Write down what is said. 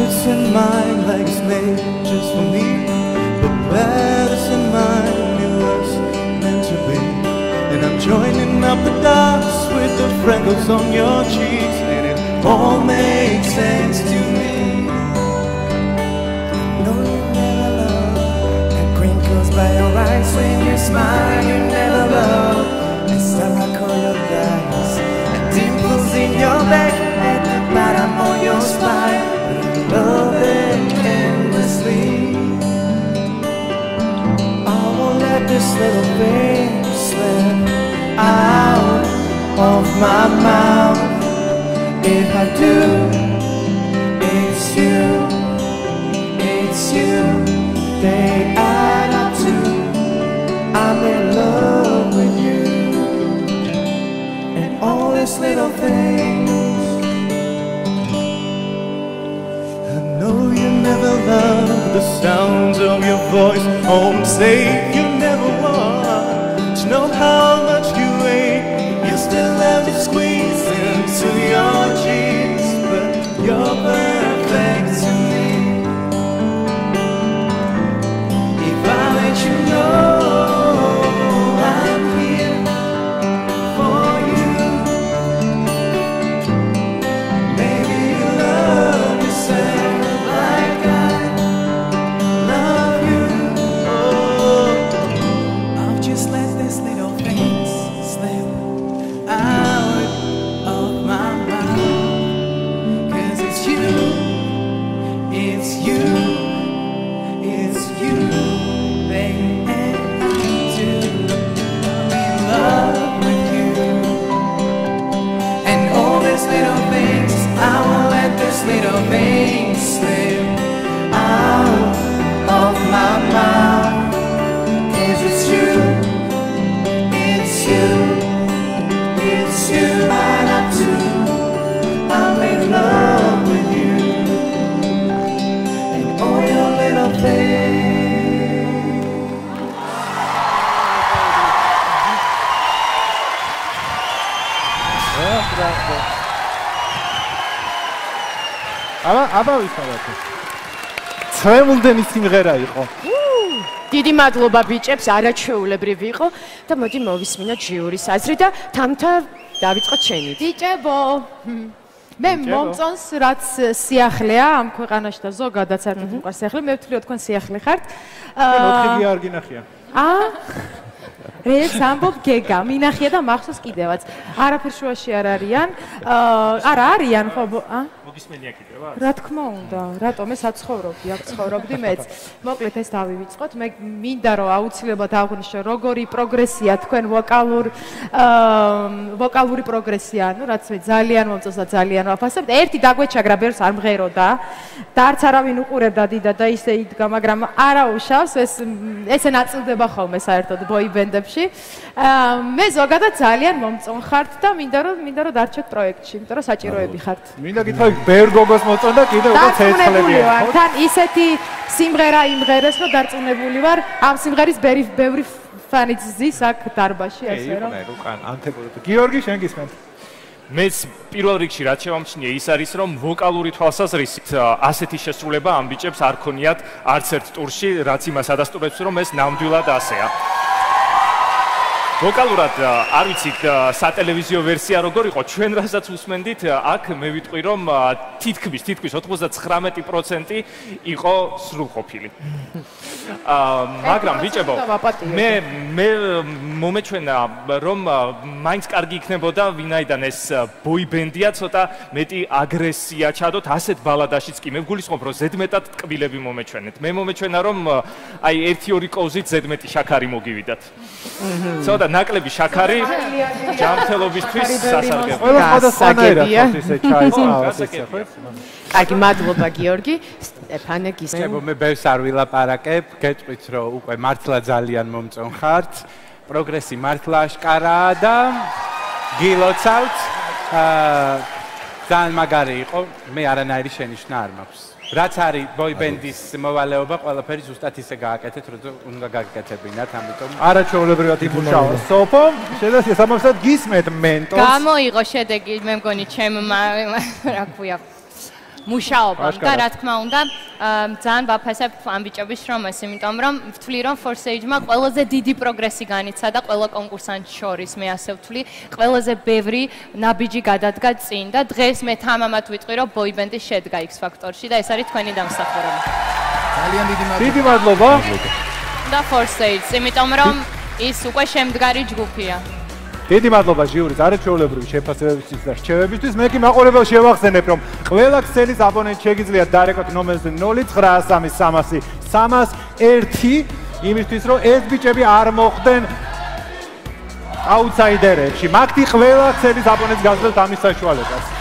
heart's in mine like it's made just for me. But medicine mine, it was meant to be. And I'm joining up the dots with the freckles on your cheeks, and it all makes sense to me. No, you never love the crinkles by your eyes when you smile. You never love the stuff I call your eyes, the dimples in your back at the bottom of your spine. Love it endlessly. I won't let this little thing slip out of my mouth. If I do, it's you, it's you. They add up to I'm in love with you. And all these little things. I know you never loved the sounds of your voice. Home safe, you never want to know how much you ate. You still have to squeeze into your jeans, but you're perfect to me. If I let you know I'm here for you, maybe you love yourself like I love you. Oh, I'll just let these little things slip out of my mouth. 'Cause it's you, it's you, it's you, baby, and I do. I'm in love with you. And all these little things, I won't let these little things slip out of my mouth. 'Cause it's you, it's you, it's you, and I do. I'm in love with you. And all your little things. აბა ვიხარατε. ცრემლდენი სიმღერა იყო. დიდი მადლობა ბიჭებს, არაჩვეულებრივი იყო და მოდი მოვისმინოთ ჟიურის აზრი და თამთა დავიწყოთ შენით. ბიჭებო, მე მომწონს რაც სიახლეა ამ ქვეყანაში და ზოგადად საერთოდ მიყვარს სიახლე, მე ვთვლი რომ თქვენ სიახლე ხართ. ოთხი არ გინახია. რეც ამბობ გეგა, მინახია და მახსოვს კიდევაც. არაფერ შუაში არ არიან. არა არიან ხო? მოგისმენია კიდევ? რა თქმა უნდა, რატომ მე საცხოვრობდი, აქ ცხოვრობდი მეც. მოკლედ ეს დავივიწყოთ. მე მინდა რომ აუცილებლად აღვნიშნო როგორი პროგრესია თქვენ ვოკალური პროგრესია, ანუ რაც მე ძალიან მომწონს და ძალიან ვაფასებ. ერთი დაგვეჩაგრა ბერს არ მღეროდა და არც არავინ უყურებდა დიდად და ისე იდგა, მაგრამ არა უშავს, ესე ნაწილდება ხოლმე საერთოდ ბოიბენდებში. მე ზოგადად ძალიან მომწონხართ და მინდა რომ დარჩეთ პროექტში, იმიტომ რომ საჭიროები ხართ. მინდა გითხრათ ბევრ გოგოს მოწონდა კიდევ უფრო ცეცხლებია. თან ისეთი სიმღერა იმღერეს, რომ დარწმუნებული ვარ, ამ სიმღერის ბევრი ფანი ზის აქ დარბაში, ასე რომ. გიორგი, შენ გისმენთ? მეც პირველ რიგში რაც შემამჩნია ის არის, რომ ვოკალური თვალსაზრისით ასეთი შესრულება ამ ბიჭებს არ ქონიათ არც ერთ ტურში, რაც იმას ადასტურებს, რომ ეს ნამდვილად ასეა. ვოკალურად არ ვიცით სატელევიზიო ვერსია როგორ იყო, ჩვენ რასაც უსმენდით, აქ მე ვიტყვი რომ თითქმის 99% იყო სრულყოფილი. მაგრამ ბიჭებო, მე მომეჩვენა რომ მაინც კარგი იქნებოდა, ვინაიდან ეს ბოიბენდია, ცოტა მეტი აგრესია ჩადოთ ასეთ ბალადაშიც კი. მე ვგულისხმობ რომ ზედმეტად ტკბილები მომეჩვენეთ. მე მომეჩვენა რომ აი 1-2 კოვზით ზედმეტი შაქარი მოგივიდათ. ცოტა ნაკლები შაქარი ჯანმრთელობისთვის სასარგებლოა. ყველა სხვადასხვანაირად ისე ჩაის ყავს ისე ხო? კარგი, მადლობა გიორგი. სტეფანე გისმენთ. მე ბევრს არ ვილაპარაკებ, გეტყვით რომ უკვე მართლა ძალიან მომწონხართ. პროგრესი მართლა აშკარაა და გილოცავთ. ძალიან მაგარი იყო. მე არანაირი შენიშვნა არ მაქვს. რაც არის ბოიბენდის მოვალეობა, ყველაფერი ზუსტად ისე გააკეთეთ, რომ უნდა გაგაკეთებინათ, ამიტომ არაჩვეულებრივად იმუშავა. სოფო, შედასია სამართლად გისმენთ მენტორს. გამოიღო შედეგი, მე მგონი ჩემმა, რა ქვია, მუშაობამ და რა თქმა უნდა ძალიან ვაფასებ ამ ბიჭების შრომას, იმიტომ რომ ვთვლი რომ Forsage-მა ყველაზე დიდი პროგრესი განიცა და ყველა კონკურსანტს შორის მე ასე ვთვლი, ყველაზე ბევრი ნაბიჯი გადადგა წინ და დღეს მე თამამად ვიტყვი რომ boyband-ი შედგა X Factor-ში და ეს არის თქვენი დამსახურება. ძალიან დიდი მადლობა. და Forsage, იმიტომ რომ ის უკვე შემდგარი ჯგუფია. დიდი მადლობა ჟიურის არაჩვეულებრივი შეფასებებისთვის და რჩევებისთვის. მე კი მაყურებელ შევახსენებ, რომ ყველა ქსელის აბონენტს შეგიძლიათ დარეკოთ ნომერზე 0933-300-301 იმისთვის, რომ ეს ბიჭები არ მოხვდნენ აუთსაიდერებში. მაგთი ყველა ქსელის აბონენტს გაძლევთ ამის საშუალებას.